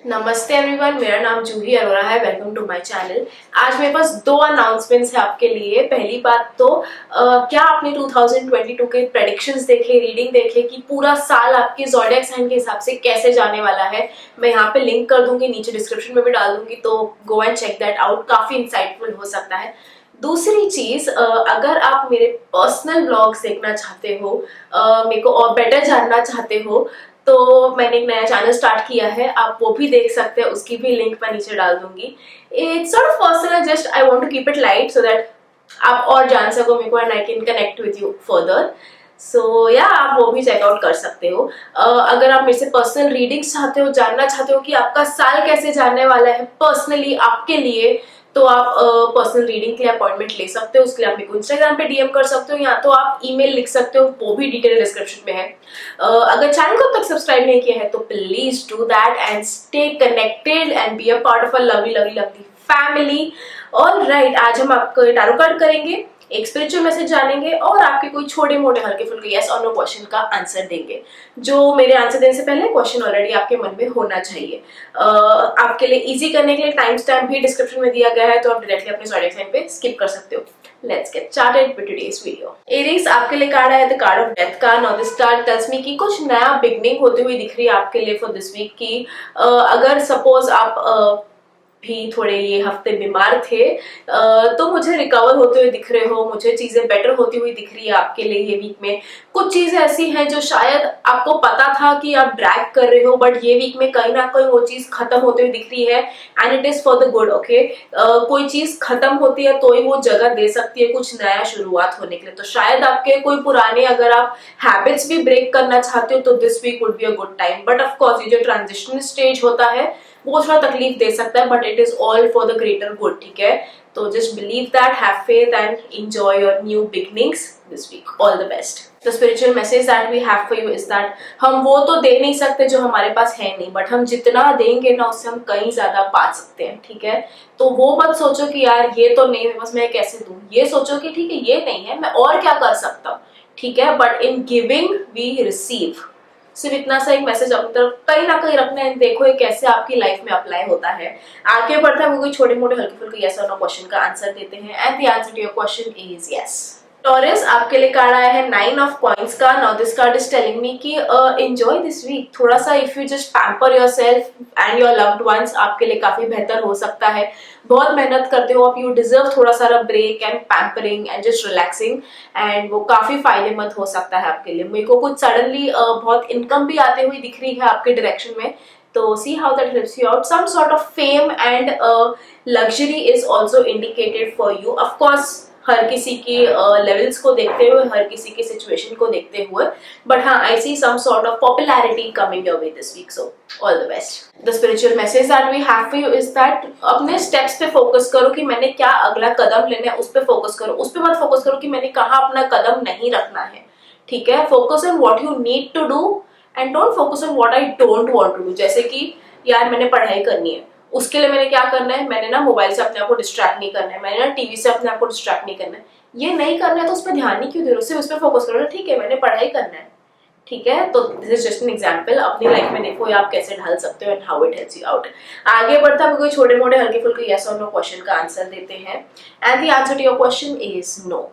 नमस्ते एवरीवन, मेरा नाम जूही अरोरा है। Welcome to my channel. आज मेरे पास दो अनाउंसमेंट्स है आपके लिए। पहली बात तो क्या आपने 2022 के प्रेडिक्शंस देखे, रीडिंग देखे कि पूरा साल आपके ज़ोडिएक साइन के हिसाब से कैसे जाने वाला है। मैं यहाँ पे लिंक कर दूंगी, नीचे डिस्क्रिप्शन में भी डाल दूंगी, तो go and check that out. काफी इंसाइटफुल हो सकता है। दूसरी चीज, अगर आप मेरे पर्सनल ब्लॉग्स देखना चाहते हो, मेरे को और बेटर जानना चाहते हो, तो मैंने एक नया चैनल स्टार्ट किया है, आप वो भी देख सकते हैं। उसकी भी लिंक मैं नीचे डाल दूंगी। It's sort of personal, just I want to keep it light so that आप और जान सको मेरे को and I can connect with you further. So या आप वो भी चेकआउट कर सकते हो। अगर आप मेरे से पर्सनल रीडिंग्स चाहते हो, जानना चाहते हो कि आपका साल कैसे जाने वाला है पर्सनली आपके लिए, तो आप पर्सनल रीडिंग के लिए अपॉइंटमेंट ले सकते हो। उसके लिए आप मेरे को इंस्टाग्राम पे डीएम कर सकते हो, या तो आप ईमेल लिख सकते हो, वो भी डिटेल डिस्क्रिप्शन में है। अगर चैनल को अब तक सब्सक्राइब नहीं किया है तो please do that and stay connected and be a part of a lovely lovely lovely family. Alright, आज हम आपको टैरो कार्ड करेंगे, एक स्पिरिचुअल मैसेज जानेंगे और आपके कोई छोटे मोटे हल्के फुल्के यस और नो क्वेश्चन का आंसर देंगे। जो मेरे आंसर देने से पहले क्वेश्चन ऑलरेडी आपके मन में होना चाहिए। आपके लिए इजी करने के लिए टाइम स्टैम्प भी डिस्क्रिप्शन में दिया गया है, तो आप डायरेक्टली अपने ज़ोडिएक साइन पे स्किप कर सकते हो। Let's get started with today's video. Aries, आपके लिए कार्ड है द कार्ड ऑफ डेथ का। Now this card tells me कि कुछ नया बिगनिंग होते हुए दिख रही है आपके लिए फॉर दिस वीक की। अगर सपोज आप भी थोड़े ये हफ्ते बीमार थे, तो मुझे रिकवर होते हुए दिख रहे हो, मुझे चीजें बेटर होती हुई दिख रही है आपके लिए ये वीक में। कुछ चीजें ऐसी हैं जो शायद आपको पता था कि आप ब्रैक कर रहे हो, बट ये वीक में कहीं ना कहीं वो चीज खत्म होते हुए दिख रही है and it is for the good. Okay, कोई चीज खत्म होती है तो ही वो जगह दे सकती है कुछ नया शुरुआत होने के लिए। तो शायद आपके कोई पुराने अगर आप हैबिट्स भी ब्रेक करना चाहते हो तो this week would be a good time. But of course ये जो ट्रांजिशन स्टेज होता है वो थोड़ा तकलीफ दे सकता है, but it is all for the greater good. ठीक है, तो just believe that, have faith and enjoy your new beginnings this week. All the best. The spiritual message that we have for you is that हम वो तो दे नहीं सकते जो हमारे पास है नहीं, बट हम जितना देंगे ना उससे हम कहीं ज्यादा पा सकते हैं। ठीक है, तो वो मत सोचो कि यार ये तो नहीं है बस मैं कैसे दूं, ये सोचो कि ठीक है ये नहीं है मैं और क्या कर सकता हूँ। ठीक है, but in giving we receive. सिर्फ इतना सा एक मैसेज अपनी तरफ कहीं ना कहीं रखना है। देखो ये कैसे आपकी लाइफ में अप्लाई होता है। आगे बढ़ता है, वो कोई छोटे मोटे हल्के फुल्के यस और नो क्वेश्चन का आंसर देते हैं and the answer to your question is yes. Taurus, आपके लिए कार्ड आया है 9 ऑफ कॉइंस का। Now this card is telling me कि एंजॉय दिस वीक। थोड़ा सा if you just pamper yourself and your loved ones, आपके लिए काफी बेहतर हो सकता है। बहुत मेहनत करते हो आप, यू डिजर्व थोड़ा सा break and pampering and just relaxing, and वो काफी फायदेमंद हो सकता है आपके लिए। मेरे को कुछ सडनली बहुत इनकम भी आते हुए दिख रही है आपके डायरेक्शन में, तो see how that helps you out. Some sort of fame and luxury is also indicated for you. Of course हर किसी की लेवल्स को देखते हुए, हर किसी की सिचुएशन को देखते हुए, बट हाँ I see some sort of popularity coming your way this week, so all the best. The spiritual message that we have for you is that अपने स्टेप्स पे फोकस करो कि मैंने क्या अगला कदम लेना है, उस पे फोकस करो। उस पे मत फोकस करो कि मैंने कहाँ अपना कदम नहीं रखना है। ठीक है, focus on what you need to do and don't focus on what I don't want to do. जैसे कि यार मैंने पढ़ाई करनी है, उसके लिए मैंने क्या करना है, मैंने ना मोबाइल से अपने आप को डिस्ट्रैक्ट नहीं करना है, मैंने ना टीवी से अपने आप को डिस्ट्रैक्ट नहीं करना है। ये नहीं करना है तो उस पर ध्यान नहीं क्यों दे रहे हो, सिर्फ उस पर फोकस करो ना। ठीक है, मैंने पढ़ाई करना है। ठीक है, तो this is just an example. अपनी लाइफ में देखो आप कैसे ढाल सकते हो and how it helps you out. आगे बढ़ता है, कोई छोटे मोटे हल्के फुल्के यस और नो क्वेश्चन का आंसर देते हैं and the answer to your question is no.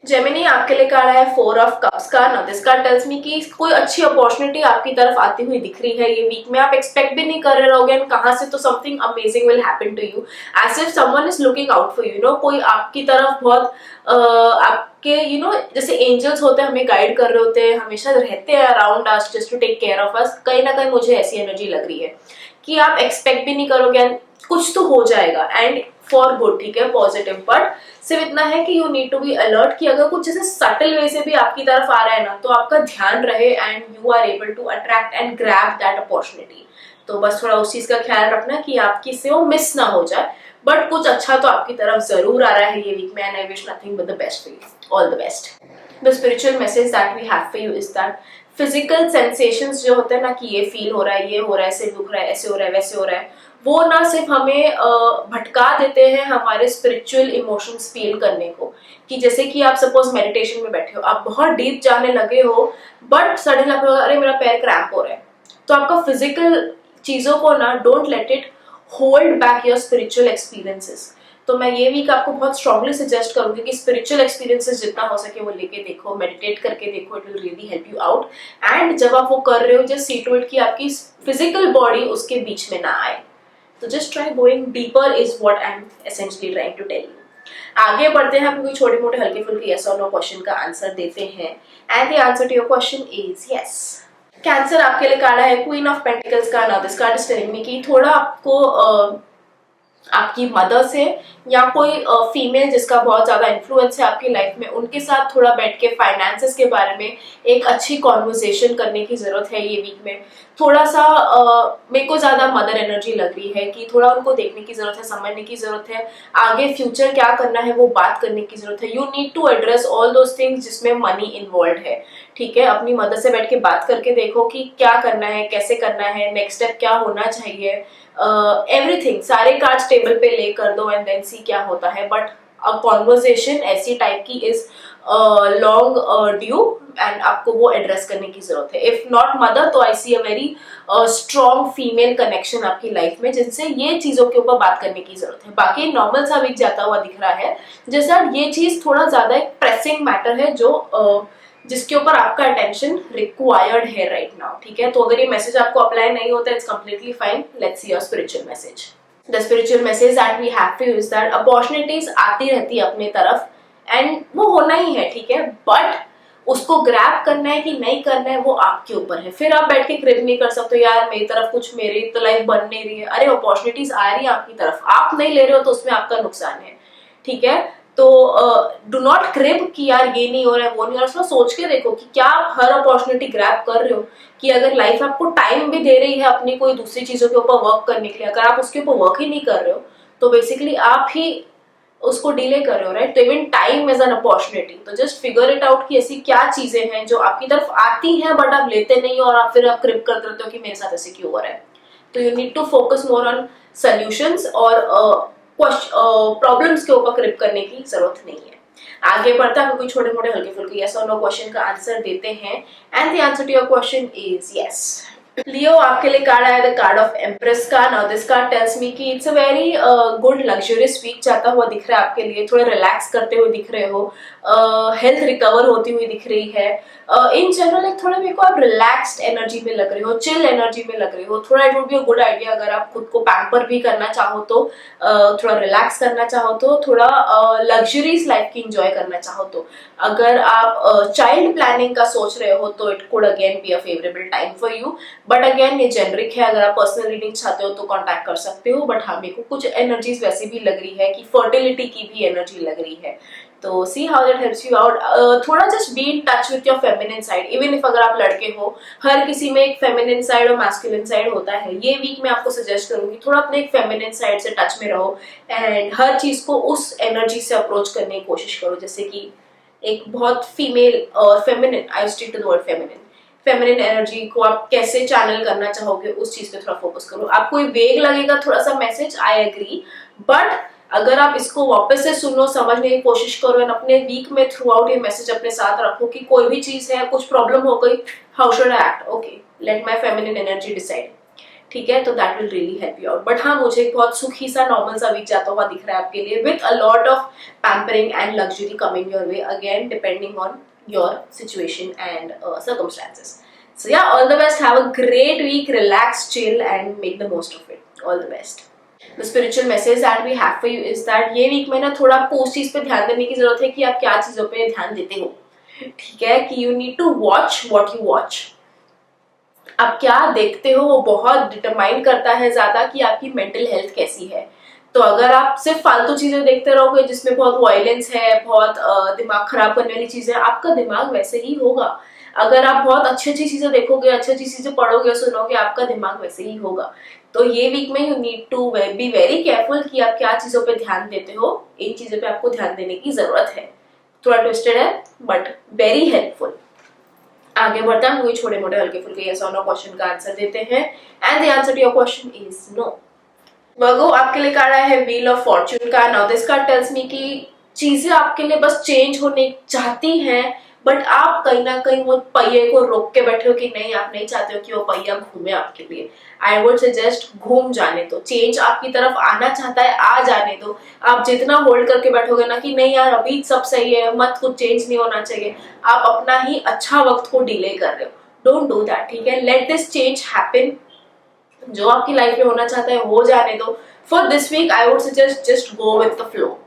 Gemini, आपके लिए कार्ड है 4 ऑफ कप्स का। Now this card tells me कि कोई अच्छी अपॉर्चुनिटी आपकी तरफ आती हुई दिख रही है ये वीक में। आप एक्सपेक्ट भी नहीं कर रहे रहोगे एंड कहां से तो something amazing will happen to you, as if someone is looking out for you. No कोई आपकी तरफ बहुत आपके जैसे एंजल्स होते हैं, हमें गाइड कर रहे होते हैं, हमेशा रहते हैं around us just to take care of us. कहीं ना कहीं मुझे ऐसी एनर्जी लग रही है कि आप एक्सपेक्ट भी नहीं करोगे एंड कुछ तो हो जाएगा एंड फॉर गुड। ठीक है, पॉजिटिव। बट सिर्फ इतना है कि you need to be alert कि अगर कुछ जैसे सटल वे से भी आपकी तरफ आ रहा है ना, तो आपका ध्यान रहे and you are able to attract and grab that opportunity. तो बस थोड़ा उस चीज का ख्याल रखना कि आपकी से वो मिस ना हो जाए, बट कुछ अच्छा तो आपकी तरफ जरूर आ रहा है ये वीक में and I wish nothing but the best for you. All the best. The spiritual message that we have for you is that physical sensations जो होते हैं ना, कि ये फील हो रहा है, ये हो रहा है, सिर दुख रहा है, ऐसे हो रहा है, वैसे हो रहा है, वो ना सिर्फ हमें भटका देते हैं हमारे स्पिरिचुअल इमोशंस फील करने को। कि जैसे कि आप सपोज मेडिटेशन में बैठे हो, आप बहुत डीप जाने लगे हो, बट सडनली आप अरे मेरा पैर क्रैम्प हो रहा है, तो आपका फिजिकल चीज़ों को ना don't let it hold back your spiritual experiences. तो मैं ये वीक आपको बहुत स्ट्रांगली सजेस्ट करूंगी कि स्पिरिचुअल एक्सपीरियंसेस जितना हो सके वो लेके देखो, मेडिटेट करके देखो, it will really help you out. And जब आप वो कर रहे हो जस्ट सी टू इट कि आपकी फिजिकल बॉडी उसके बीच में ना आए। तो just try going deeper is what I am essentially trying to tell you. आगे बढ़ते हैं, आपको छोटे मोटे हल्के फुल्के यस और नो क्वेश्चन का आंसर देते हैं। And the answer to your question is yes. Cancer आपके लिए कार्ड है क्वीन ऑफ पेंटिकल्स का। Now this card is telling me कि थोड़ा आपको आपकी मदर से या कोई फीमेल जिसका बहुत ज्यादा इन्फ्लुएंस है आपकी लाइफ में, उनके साथ थोड़ा बैठ के फाइनेंसेस के बारे में एक अच्छी कॉन्वर्सेशन करने की जरूरत है ये वीक में। थोड़ा सा मेरे को ज्यादा मदर एनर्जी लग रही है कि थोड़ा उनको देखने की जरूरत है, समझने की जरूरत है, आगे फ्यूचर क्या करना है वो बात करने की जरूरत है। You need to address all those things जिसमें मनी इन्वॉल्व है। ठीक है, अपनी मदर से बैठ के बात करके देखो कि क्या करना है, कैसे करना है, नेक्स्ट स्टेप क्या होना चाहिए, एवरीथिंग सारे कार्ड्स टेबल पे ले कर दो एंड देन सी क्या होता है। बट अ कॉन्वर्सेशन ऐसी टाइप की इज लॉन्ग ड्यू एंड आपको वो एड्रेस करने की जरूरत है। इफ नॉट मदर तो I see a very strong female connection आपकी लाइफ में जिनसे ये चीजों के ऊपर बात करने की जरूरत है। बाकी नॉर्मल सा वीक जाता हुआ दिख रहा है, जैसा ये चीज थोड़ा ज्यादा एक प्रेसिंग मैटर है जो जिसके ऊपर आपका अटेंशन रिक्वायर्ड है राइट नाउ। ठीक है, तो अगर ये मैसेज आपको अप्लाई नहीं होता it's completely fine. Let's see your spiritual message. The spiritual message that we have for you is that opportunities आती रहती है अपनी तरफ एंड वो होना ही है। ठीक है, बट उसको ग्रैब करना है कि नहीं करना है वो आपके ऊपर है। फिर आप बैठ के क्रिप नहीं कर सकते यार मेरी तरफ कुछ, मेरी तो लाइफ बन नहीं रही है। अरे अपॉर्चुनिटीज आ रही है आपकी तरफ, आप नहीं ले रहे हो तो उसमें आपका नुकसान है। ठीक है, तो डू नॉट क्रिप कि यार ये नहीं हो रहा है वो नहीं हो रहा है। सोच के देखो कि क्या आप हर अपॉर्चुनिटी ग्रैब कर रहे हो, कि अगर लाइफ आपको टाइम भी दे रही है अपनी कोई दूसरी चीजों के ऊपर वर्क करने के लिए, अगर आप उसके ऊपर वर्क ही नहीं कर रहे हो तो बेसिकली आप ही उसको डिले कर रहे हो राइट। तो even time is an opportunity. तो जस्ट फिगर इट आउट कि ऐसी क्या चीजें हैं जो आपकी तरफ आती हैं बट आप लेते नहीं हो और आप फिर क्रिप करते रहते हो कि मेरे साथ ऐसे क्यों हो रहा है। तो you need to focus more on solutions और प्रॉब्लम्स के ऊपर क्रिप करने की जरूरत नहीं है। आगे बढ़ता है, कोई छोटे मोटे हल्के फुल्के यस और नो क्वेश्चन का आंसर देते हैं। And the answer to your question is yes. Leo आपके लिए कार्ड आया द कार्ड ऑफ एम्प्रेस का। Now this card tells me कि it's a very good luxurious week जाता हुआ दिख रहा है आपके लिए। थोड़ा रिलैक्स करते हुए दिख रहे हो, हेल्थ रिकवर होती हुई दिख रही है। इन जनरल एक थोड़ा मेरे को आप रिलैक्स्ड एनर्जी में लग रहे हो, चिल एनर्जी में लग रहे हो। थोड़ा it would be a good idea अगर आप खुद को पैम्पर भी करना चाहो तो, थोड़ा रिलैक्स करना चाहो तो, थोड़ा लग्जरीज लाइफ की एंजॉय करना चाहो तो। अगर आप चाइल्ड प्लानिंग का सोच रहे हो तो it could again be a favourable time for you. But again ये जेनरिक है, अगर आप पर्सनल रीडिंग चाहते हो तो कांटेक्ट कर सकते हो। बट हाँ, मेरे को कुछ एनर्जीज वैसे भी लग रही है कि फर्टिलिटी की भी एनर्जी लग रही है। तो see how that helps you out. थोड़ा just be in touch with your feminine side. Even if अगर आप लड़के हो, हर किसी में एक फेमिनिन साइड और मैस्कुलिन साइड होता है। ये वीक मैं आपको सजेस्ट करूंगी थोड़ा अपने एक फेमिनिन साइड से टच में रहो एंड हर चीज को उस एनर्जी से अप्रोच करने की कोशिश करो। जैसे कि एक बहुत फीमेल और feminine, I stick to the word feminine, feminine energy को आप कैसे चैनल करना चाहोगे उस चीज पे थोड़ा फोकस करो। आपको वेग लगेगा थोड़ा सा मैसेज, आई एग्री, बट अगर आप इसको वापस से सुनो, समझने की कोशिश करो एंड अपने वीक में थ्रू आउट ये मैसेज अपने साथ रखो कि कोई भी चीज है, कुछ प्रॉब्लम हो गई, how should I act, okay let my feminine energy decide. ठीक है, तो that will really help you out. But हाँ, मुझे एक बहुत सुखी सा नॉर्मल सा वीक जाता हुआ दिख रहा है आपके लिए with a lot of pampering and luxury coming your way, again depending on your situation and circumstances. So yeah, all the best. Have a great week. Relax, chill, and make the most of it. All the best. The spiritual message that we have for you is that ये week में ना थोड़ा आपको उस चीज पे ध्यान देने की जरूरत है कि आप क्या चीजों पे ध्यान देते हो। ठीक है, कि you need to watch what you watch. आप क्या देखते हो वो बहुत डिटरमाइन करता है ज्यादा कि आपकी मेंटल हेल्थ कैसी है। तो अगर आप सिर्फ फालतू चीजें देखते रहोगे जिसमें बहुत वायलेंस है, बहुत दिमाग खराब करने वाली चीजें, आपका दिमाग वैसे ही होगा। अगर आप बहुत अच्छी अच्छी चीजें देखोगे, अच्छी अच्छी चीजें पढ़ोगे, सुनोगे, आपका दिमाग वैसे ही होगा। तो ये वीक में you need to be very careful कि आप क्या चीजों पे ध्यान देते हो। इन चीजों पे आपको ध्यान देने की जरूरत है। थोड़ा ट्विस्टेड है बट वेरी हेल्पफुल। आगे बढ़ता है, कोई छोटे मोटे हल्के फुल्के यस और नो क्वेश्चन का आंसर देते हैं। And the answer to your question is no. Virgo आपके लिए कार्ड आया है व्हील ऑफ फॉर्च्यून का। Now this card tells me कि चीजें आपके लिए बस चेंज होने चाहती हैं बट आप कहीं ना कहीं वो पहिए को रोक के बैठे हो कि नहीं, आप नहीं चाहते हो कि वो पहिया घूमे आपके लिए। आई वुड सजेस्ट घूम जाने दो, चेंज आपकी तरफ आना चाहता है आ जाने दो। आप जितना होल्ड करके बैठोगे ना कि नहीं यार अभी सब सही है, मत कुछ चेंज नहीं होना चाहिए, आप अपना ही अच्छा वक्त को डिले कर रहे हो। डोंट डू दैट, ठीक है। लेट दिस चेंज हैपन, जो आपकी लाइफ में होना चाहता है हो जाने दो। For this week I would suggest just go with the flow,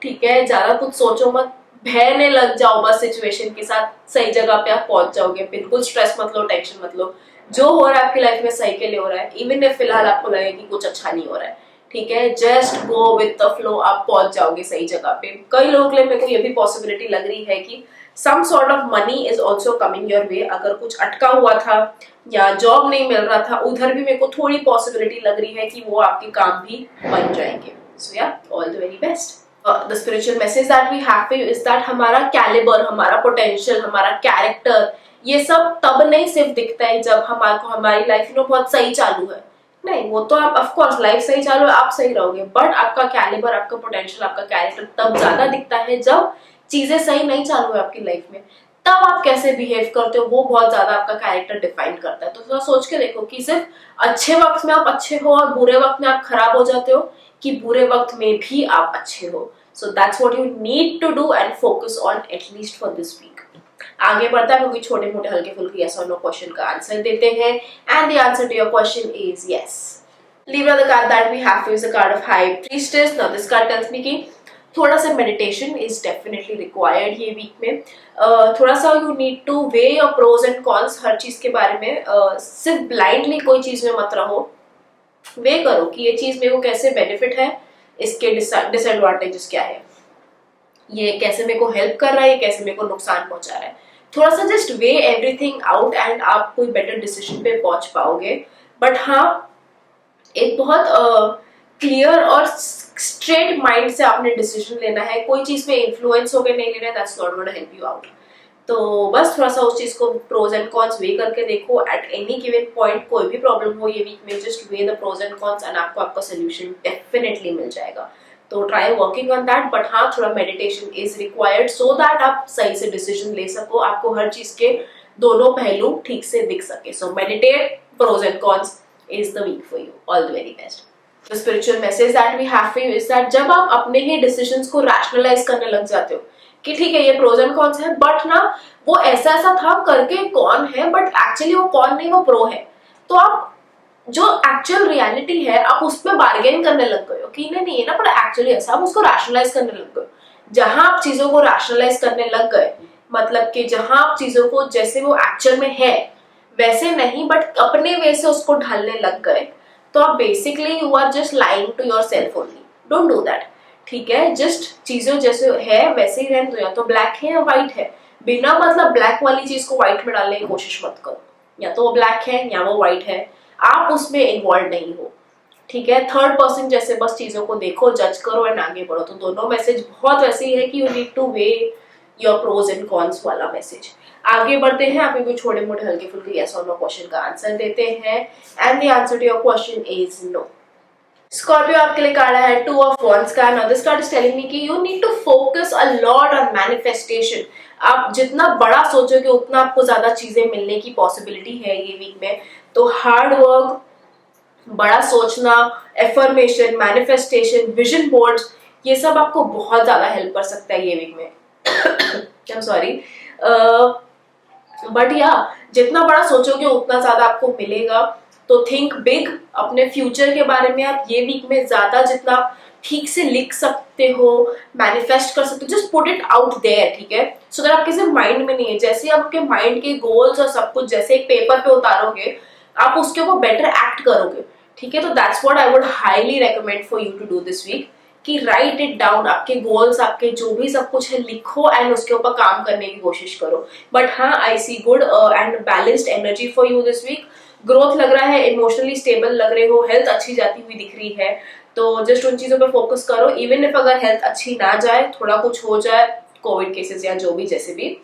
ठीक है। ज्यादा कुछ सोचो मत, बहने लग जाओ बस सिचुएशन के साथ, सही जगह पे आप पहुंच जाओगे। बिल्कुल स्ट्रेस मत लो, टेंशन मत लो, जो हो रहा है आपकी लाइफ में सही के लिए हो रहा है। इवन इफ फिलहाल आपको लगे कि कुछ अच्छा नहीं हो रहा है, ठीक है, just go with the flow, आप पहुंच जाओगे सही जगह पे। कई लोगों के लिए मेरे को ये भी पॉसिबिलिटी लग रही है कि some sort of money is also coming your way. अगर कुछ अटका हुआ था या जॉब नहीं मिल रहा था, उधर भी मेरे को थोड़ी पॉसिबिलिटी लग रही है कि वो आपके काम भी बन जाएंगे। So yeah, all the very best. The spiritual message that we have for you is that हमारा कैलिबर, हमारा पोटेंशियल, हमारा कैरेक्टर, ये सब तब नहीं सिर्फ दिखता है जब हमारी लाइफ में बहुत सही चालू है। नहीं, वो तो आप ऑफ कोर्स लाइफ सही चालू है, आप सही रहोगे, बट आपका कैलिबर, आपका पोटेंशियल, आपका कैरेक्टर तब ज्यादा दिखता है जब चीजें सही नहीं चालू है आपकी लाइफ में। तब आप कैसे बिहेव करते हो वो बहुत ज्यादा आपका कैरेक्टर डिफाइन करता है। तो थोड़ा सोच के देखो कि सिर्फ अच्छे वक्त में आप अच्छे हो और बुरे वक्त में आप खराब हो जाते हो, कि बुरे वक्त में भी आप अच्छे हो। So that's what you need to do and focus on at least for this week. आगे बढ़ता है, क्योंकि छोटे मोटे हल्के फुल्के यस और नो क्वेश्चन का आंसर देते हैं। And the answer to your question is yes. Libra, the card that we have is a card of High Priestess. Now this card tells me कि थोड़ा सा मेडिटेशन इज डेफिनेटली रिक्वायर्ड ये week में। थोड़ा सा you need to weigh your pros and cons हर चीज के बारे में। सिर्फ ब्लाइंडली कोई चीज में मत रहो, वे करो कि ये चीज मेरे को कैसे बेनिफिट है, इसके डिसएडवांटेजेस क्या है, ये कैसे मेरे को हेल्प कर रहा है, ये कैसे मेरे को नुकसान पहुंचा रहा है। थोड़ा सा just way everything out and आप कोई बेटर डिसीजन पे पहुंच पाओगे। बट हाँ, एक बहुत क्लियर और स्ट्रेट माइंड से आपने डिसीजन लेना है। कोई चीज में इन्फ्लुएंस होकर नहीं लेना है, that's not gonna help you out. तो बस थोड़ा सा उस चीज को प्रोज एंड कॉन्स वे करके देखो। एट एनी गिवन पॉइंट कोई भी प्रॉब्लम हो ये वीक में, just weigh the pros and cons and आपको आपका सोल्यूशन डेफिनेटली मिल जाएगा। तो try working on that. But हाँ, थोड़ा meditation is required so that आप सही से डिसीजन ले सको, आपको हर चीज के दोनों पहलू ठीक से दिख सके। So meditate, pros and cons is the week for you. All the very best. The spiritual message that we have for you is that जब आप अपने ही decisions को rationalize करने लग जाते हो कि ठीक है ये pros and cons है, but ना वो ऐसा ऐसा था करके कौन है, but actually वो कौन नहीं, वो pro है, तो आप जो actual reality है आप उस पर bargain करने लग गए हो कि नहीं ये ना पर actually ऐसा, आप उसको rationalize करने लग गए हो। जहां आप चीजों को rationalize करने लग गए, मतलब कि जहां आप चीजों को जैसे वो actual में है वैसे नहीं बट अपने वे से उसको ढालने लग गए, तो आप basically you are just lying to yourself only. Don't do that, ठीक है। जस्ट चीजें जैसे है वैसे ही रहने दो, या तो ब्लैक है या व्हाइट है, बिना मतलब ब्लैक वाली चीज को व्हाइट में डालने की कोशिश मत करो। या तो वो ब्लैक है या वो व्हाइट है, आप उसमें इन्वॉल्व नहीं हो, ठीक है। थर्ड पर्सन जैसे बस चीजों को देखो, जज करो एंड आगे बढ़ो। तो दोनों मैसेज बहुत वैसे ही है कि you need to weigh your pros and cons वाला मैसेज। आगे बढ़ते हैं, आप कोई छोटे मोटे हल्के फुल्के यस और नो क्वेश्चन का आंसर देते हैं। And the answer to your question is no. Scorpio, आपके लिए कार्ड है 2 of Wands का। Now this card is telling me कि you need to focus a lot on manifestation. आप जितना बड़ा सोचोगे उतना आपको ज्यादा चीजें मिलने की पॉसिबिलिटी है ये वीक में। तो हार्ड वर्क, बड़ा सोचना, एफर्मेशन, मैनिफेस्टेशन, विजन बोर्ड्स, ये सब आपको बहुत ज्यादा हेल्प कर सकता है ये वीक में। आई एम सॉरी, बट या जितना बड़ा सोचोगे उतना ज्यादा आपको मिलेगा। तो थिंक बिग, अपने फ्यूचर के बारे में आप ये वीक में ज्यादा जितना ठीक से लिख सकते हो, मैनिफेस्ट कर सकते हो, just put it out there, ठीक है। सो दैट आपके सिर्फ माइंड में नहीं है, जैसे आपके माइंड के गोल्स और सब कुछ जैसे एक पेपर पे उतारोगे आप उसके ऊपर बेटर एक्ट करोगे, ठीक है। तो that's what I would highly recommend for you to do this week, कि राइट इट डाउन, आपके गोल्स, आपके जो भी सब कुछ है लिखो एंड उसके ऊपर काम करने की कोशिश करो। बट हाँ, I see good and balanced energy for you this week. Growth लग रहा है, इमोशनली स्टेबल लग रहे हो, हेल्थ अच्छी जाती हुई दिख रही है। तो जस्ट उन चीजों पे फोकस करो। इवन इफ अगर हेल्थ अच्छी ना जाए, थोड़ा कुछ हो जाए, कोविड केसेस या जो भी जैसे भी,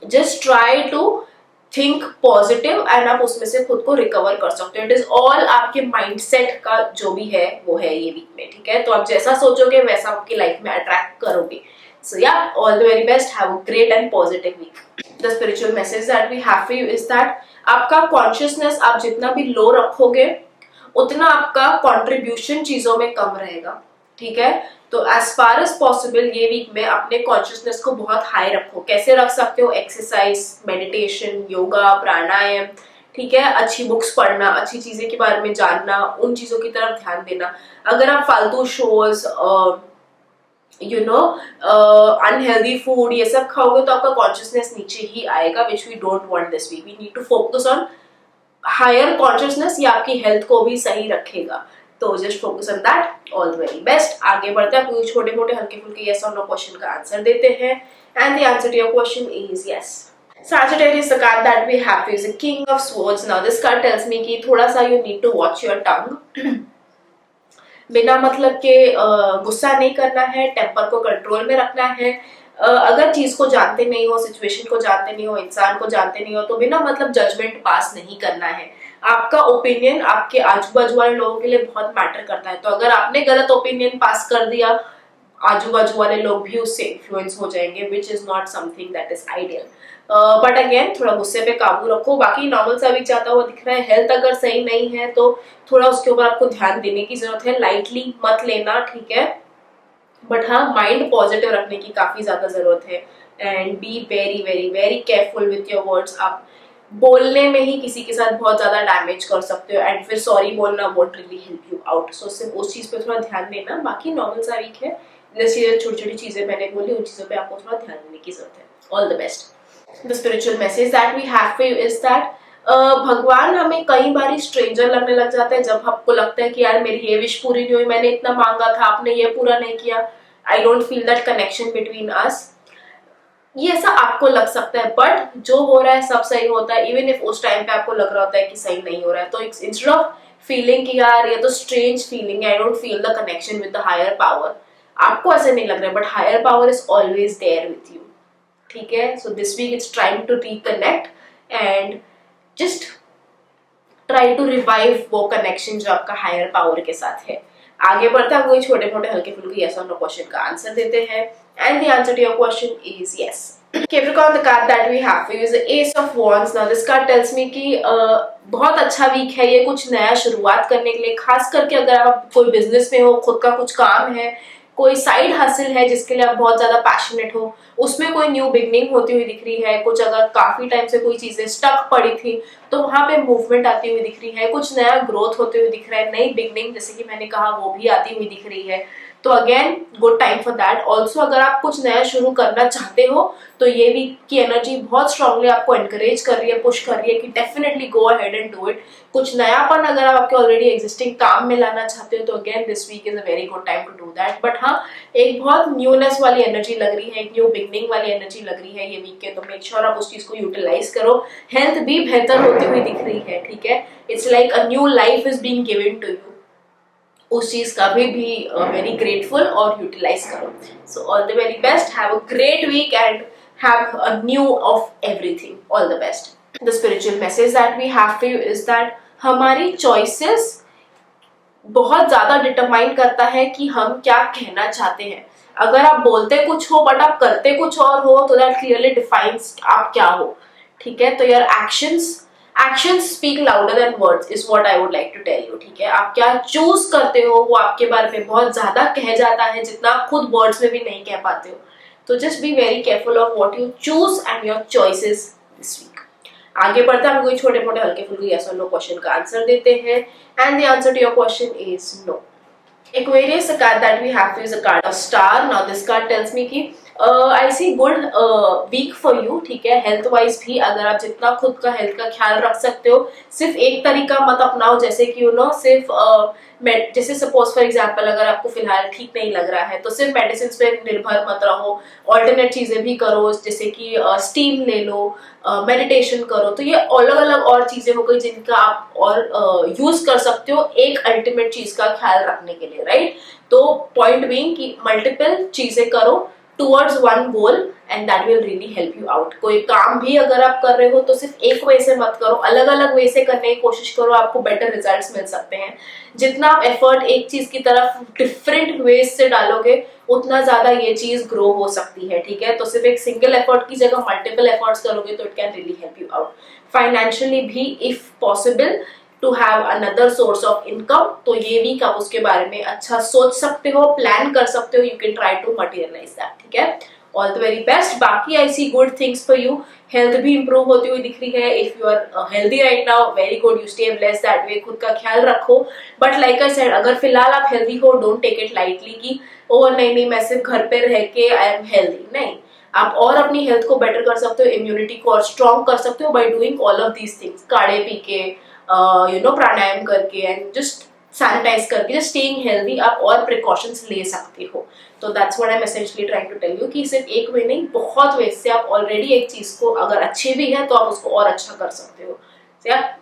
just try to think positive and आप उसमें से खुद को रिकवर कर सकते हो। इट इज ऑल आपके माइंडसेट का जो भी है वो है ये वीक में, ठीक है। तो आप जैसा सोचोगे वैसा आपकी लाइफ में अट्रैक्ट करोगे। So yeah, all the very best. Have a great and positive week. The spiritual message that we have for you is that आपका consciousness आप जितना भी low रखोगे उतना आपका contribution चीजों में कम रहेगा, ठीक है? तो as far as possible ये वीक में अपने कॉन्शियसनेस को बहुत हाई रखो। कैसे रख सकते हो? एक्सरसाइज, मेडिटेशन, योगा, प्राणायाम, ठीक है, अच्छी बुक्स पढ़ना, अच्छी चीजें के बारे में जानना, उन चीजों की तरफ ध्यान देना। अगर आप फालतू शोज अनहेल्दी फूड ये सब खाओगे तो आपका कॉन्शियसनेस नीचे ही आएगा, which we don't want this week. We need to focus on higher consciousness, ये आपकी हेल्थ को भी सही रखेगा। तो just focus on that. All the very best. आगे बढ़ते हैं, कोई छोटे मोटे हल्के फुल्के यस और नो क्वेश्चन का आंसर देते हैं। And the answer to your question is yes. Sagittarius, the card that we have is the King of Swords. Now this card tells me कि थोड़ा सा you need to watch your tongue. बिना मतलब के गुस्सा नहीं करना है, टेम्पर को कंट्रोल में रखना है। अगर चीज को जानते नहीं हो, सिचुएशन को जानते नहीं हो, इंसान को जानते नहीं हो, तो बिना मतलब जजमेंट पास नहीं करना है। आपका ओपिनियन आपके आजू बाजू वाले लोगों के लिए बहुत मैटर करता है। तो अगर आपने गलत ओपिनियन पास कर दिया, आजू बाजू वाले लोग भी उससे इन्फ्लुएंस हो जाएंगे, which is not something that is ideal. But again थोड़ा गुस्से पे काबू रखो। बाकी नॉर्मल सा वीक जाता हुआ दिख रहा है। हेल्थ अगर सही नहीं है तो थोड़ा उसके ऊपर आपको ध्यान देने की जरूरत है। लाइटली मत लेना, ठीक है, बट हाँ माइंड पॉजिटिव रखने की काफी ज्यादा जरूरत है। And be very very very careful with your words. आप बोलने में ही किसी के साथ बहुत ज्यादा डैमेज कर सकते हो एंड फिर सॉरी बोलना won't really help you out. So सिर्फ उस चीज पे थोड़ा ध्यान देना। बाकी नॉर्मल सा वीक है, जैसे छोटी छोटी चीजें मैंने बोली उन चीजों पे आपको थोड़ा ध्यान देने की जरूरत है। All the best. The spiritual message that we have for you is that भगवान हमें कई बार स्ट्रेंजर लगने लग जाता है जब आपको लगता है कि यार मेरी ये विश पूरी नहीं हुई, मैंने इतना मांगा था, आपने ये पूरा नहीं किया, आई don't feel that connection between us. ये ऐसा आपको लग सकता है, बट जो हो रहा है सब सही होता है। इवन इफ उस टाइम पे आपको लग रहा होता है कि सही नहीं हो रहा है, तो इंस्टेड ऑफ फीलिंग कि यार ये तो स्ट्रेंज फीलिंग है, I don't feel the connection with the higher power, आपको ऐसा नहीं लग रहा है, but higher power is always there with you, ठीक है? So this week it's trying to reconnect and just try to revive वो कनेक्शन जो आपका हायर पावर के साथ है। आगे बढ़ते हैं, कोई छोटे मोटे हल्के फुल्के यस और नो क्वेश्चन का आंसर देते हैं। And the answer to your question is yes. Capricorn, the card that we have for you is the Ace of Wands. Now this card tells me कि बहुत अच्छा वीक है ये कुछ नया शुरुआत करने के लिए, खास करके अगर आप कोई बिजनेस में हो, खुद का कुछ काम है, कोई साइड हासिल है जिसके लिए आप बहुत ज्यादा पैशनेट हो, उसमें कोई न्यू बिगनिंग होती हुई दिख रही है। कुछ अगर काफी टाइम से कोई चीजें स्टक पड़ी थी तो वहां पे मूवमेंट आती हुई दिख रही है, कुछ नया ग्रोथ होते हुए दिख रहा है, नई बिगनिंग जैसे कि मैंने कहा वो भी आती हुई दिख रही है। तो again good time for that. Also अगर आप कुछ नया शुरू करना चाहते हो तो ये वीक की एनर्जी बहुत स्ट्रांगली आपको एनकरेज कर रही है, पुश कर रही है कि definitely go ahead and do it. कुछ नयापन अगर आप आपके ऑलरेडी एग्जिस्टिंग काम में लाना चाहते हो तो again this week is a very good time to do that. But हाँ, एक बहुत न्यूनेस वाली एनर्जी लग रही है, एक न्यू बिगनिंग वाली एनर्जी लग रही है ये वीक के, तो मेक श्योर आप उस चीज को यूटिलाइज करो। हेल्थ भी बेहतर होती हुई दिख रही है, ठीक है? It's like a new life is being given to you. उस चीज का भी वेरी ग्रेटफुल और यूटिलाइज करो। So all the very best, have a great week and have a new of everything. All the best. The spiritual message that we have for you is that हमारी choices बहुत ज्यादा determine करता है कि हम क्या कहना चाहते हैं। अगर आप बोलते कुछ हो बट आप करते कुछ और हो तो दैट क्लियरली डिफाइंस आप क्या हो, ठीक है? तो your actions speak louder than words is what I would like to tell you, ठीक है? आप क्या चूज करते हो वो आपके बारे में बहुत ज्यादा कह जाता है जितना आप खुद वर्ड्स में भी नहीं कह पाते हो। तो just be very careful of what you choose and your choices this week. आगे बढ़ते हैं, हम कोई छोटे मोटे हल्के फुल्के यस और नो क्वेश्चन का आंसर देते हैं। And the answer to your question is no. Aquarius, the card that we have is a card of Star. Now this card tells me कि I see good week for you, ठीक है? Health wise भी अगर आप जितना खुद का health का ख्याल रख सकते हो, सिर्फ एक तरीका मत अपनाओ जैसे कि सिर्फ जैसे सपोज फॉर एग्जांपल अगर आपको फिलहाल ठीक नहीं लग रहा है तो सिर्फ मेडिसिन पे निर्भर मत रहो, ऑल्टरनेट चीजें भी करो जैसे कि स्टीम ले लो, मेडिटेशन करो। तो ये अलग अलग और चीजें हो गई जिनका आप और यूज कर सकते हो एक अल्टीमेट चीज का ख्याल रखने के लिए, राइट? तो पॉइंट बीइंग कि मल्टीपल चीजें करो, towards one goal and that will really help you out. कोई काम भी अगर आप कर रहे हो तो सिर्फ एक वे से मत करो, अलग अलग वे से करने की कोशिश करो, आपको बेटर रिजल्ट्स मिल सकते हैं। जितना आप एफर्ट एक चीज की तरफ डिफरेंट वेज से डालोगे उतना ज्यादा ये चीज ग्रो हो सकती है, ठीक है। तो सिर्फ एक सिंगल एफर्ट की जगह मल्टीपल एफर्ट्स करोगे तो it can really help you out. Financially भी if possible to have another source of income, तो ये वीक आप उसके बारे में अच्छा सोच सकते हो, प्लान कर सकते हो, you can try to materialise that, ठीक है। All the very best. बाकी I see good things for you. Health भी इंप्रूव होती हुई दिख रही है। If you are healthy right now, very good, you stay blessed that way, खुद का ख्याल रखो। बट लाइक आई सेड, अगर फिलहाल आप हेल्दी हो, डोंट टेक इट लाइटली कि ओ नहीं मैं सिर्फ घर पे रह के आई एम हेल्दी। नहीं, आप और अपनी हेल्थ को बेटर कर सकते हो, इम्यूनिटी को और स्ट्रॉन्ग कर सकते हो by doing all of these things. काढ़े पी के, प्राणायाम करके एंड जस्ट सैनिटाइज करके, जस्ट स्टेइंग हेल्दी, आप और प्रिकॉशंस ले सकते हो। तो that's what I am essentially trying to tell you कि सिर्फ एक वे नहीं, बहुत वे से आप ऑलरेडी एक चीज को अगर अच्छी भी है तो आप उसको और अच्छा कर सकते हो।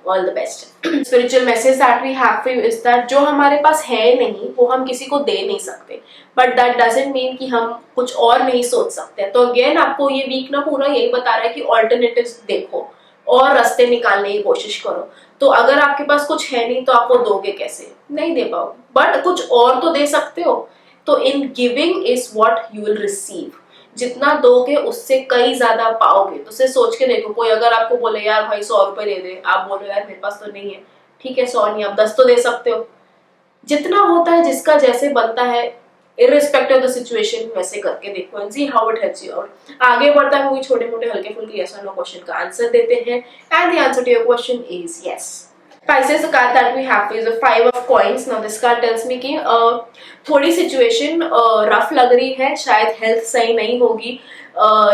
All the best. Spiritual message that we have for you is that जो हमारे पास है नहीं वो हम किसी को दे नहीं सकते, बट दैट डजंट मीन कि हम कुछ और नहीं सोच सकते। तो अगेन आपको ये वीक ना पूरा यही बता रहा है कि ऑल्टरनेटिव्स देखो और रास्ते निकालने की कोशिश करो। तो अगर आपके पास कुछ है नहीं तो आप वो दोगे कैसे? नहीं दे पाओगे, बट कुछ और तो दे सकते हो। तो in giving is what you will receive. जितना दोगे उससे कई ज्यादा पाओगे। तो सिर्फ सोच के देखो, कोई अगर आपको बोले यार भाई 100 रुपए दे दे, आप बोलो यार मेरे पास तो नहीं है, ठीक है 100 नहीं, आप 10 तो दे सकते हो। जितना होता है, जिसका जैसे बनता है, इररिस्पेक्टिव ऑफ द सिचुएशन, वैसे करके देखो and see how it helps you out. आगे बढ़ता है, कोई छोटे मोटे हल्के फुल्के यस और नो क्वेश्चन का आंसर देते हैं and the answer to your question is yes. Pisces, the card that we have is the 5 of coins. Now this card tells me कि थोड़ी सिचुएशन रफ लग रही है, शायद हेल्थ सही नहीं होगी,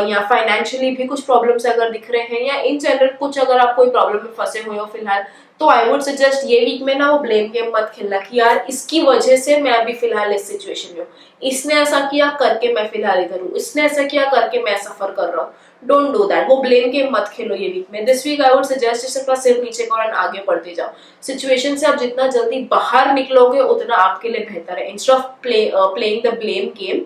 या फाइनेंशियली भी कुछ प्रॉब्लम्स अगर दिख रहे हैं, या इन जनरल कुछ अगर आप कोई प्रॉब्लम में फंसे हुए हो फिलहाल, तो आई वुड सजेस्ट ये वीक में ना वो ब्लेम गेम मत खेलना कि यार इसकी वजह से मैं अभी फिलहाल इस सिचुएशन में हूँ, इसने ऐसा किया करके मैं फिलहाल इधर हूँ, इसने ऐसा किया करके मैं सफर कर रहा हूँ। डोंट डू दैट, वो ब्लेम गेम मत खेलो ये वीक में। This week I would suggest जैसे अपना सिर नीचे करो और आगे बढ़ते जाओ। सिचुएशन से आप जितना जल्दी बाहर निकलोगे उतना आपके लिए बेहतर है। Instead of playing the blame game,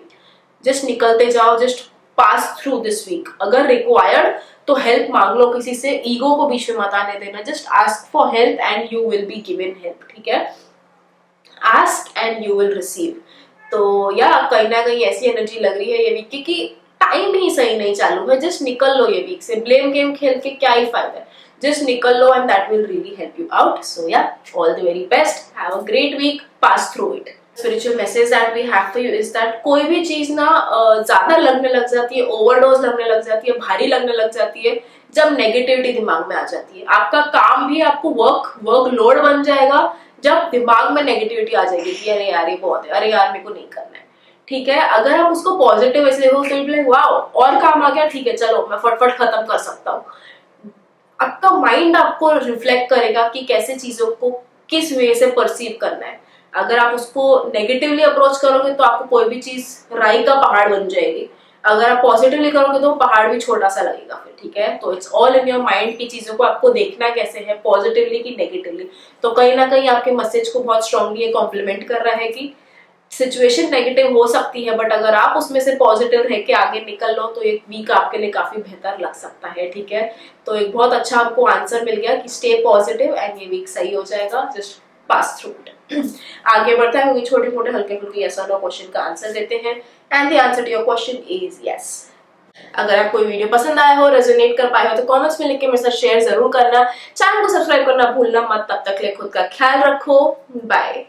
just निकलते जाओ, just pass through this week. अगर रिक्वायर्ड तो हेल्प मांग लो किसी से, ईगो को बीच में मत आने देना, just ask for help and you will be given help, ठीक है। Ask and you will receive. तो या कहीं ना कहीं ऐसी एनर्जी लग रही है ये वीक की टाइम ही सही नहीं चालू है, जस्ट निकल लो ये वीक से। ब्लेम गेम खेल के क्या ही फायदा है, जस्ट निकल लो and that will really help you out. So yeah, all the very best, have a great week, pass through it. Spiritual message that we have for you is that कोई भी चीज ना ज्यादा लगने लग जाती है, ओवरडोज लगने लग जाती है, भारी लगने लग जाती है जब नेगेटिविटी दिमाग में आ जाती है। आपका काम भी आपको वर्क लोड बन जाएगा जब दिमाग में नेगेटिविटी आ जाएगी कि अरे यार ये बहुत है, अरे यार मेरे को नहीं करना है, ठीक है। अगर आप उसको पॉजिटिव ऐसे देखो तो लाइक वाओ और काम आ गया, ठीक है चलो मैं फटफट खत्म कर सकता हूँ। आपका माइंड आपको रिफ्लेक्ट करेगा कि कैसे चीजों को किस वे से परसीव करना है। अगर आप उसको नेगेटिवली अप्रोच करोगे तो आपको कोई भी चीज राई का पहाड़ बन जाएगी, अगर आप पॉजिटिवली करोगे तो पहाड़ भी छोटा सा लगेगा फिर, ठीक है। तो it's all in your mind की चीजों को आपको देखना कैसे है, पॉजिटिवली कि नेगेटिवली। तो कहीं ना कहीं आपके मैसेज को बहुत स्ट्रांगली कॉम्प्लीमेंट कर रहा है कि सिचुएशन नेगेटिव हो सकती है, बट अगर आप उसमें से पॉजिटिव रह के आगे निकल लो तो एक वीक आपके लिए काफी बेहतर लग सकता है, ठीक है। तो एक बहुत अच्छा आपको आंसर मिल गया कि स्टे पॉजिटिव एंड ये वीक सही हो जाएगा, जस्ट पास थ्रू इट। आगे बढ़ता है, वही छोटे मोटे हल्के फुल्के यस और नो क्वेश्चन का आंसर देते हैं and the answer to your question is yes. अगर आपको वीडियो पसंद आया हो, रेजोनेट कर पाए हो तो कमेंट्स में लिख के मेरे साथ शेयर जरूर करना। चैनल को सब्सक्राइब करना भूलना मत। तब तक के लिए खुद का ख्याल रखो, बाय।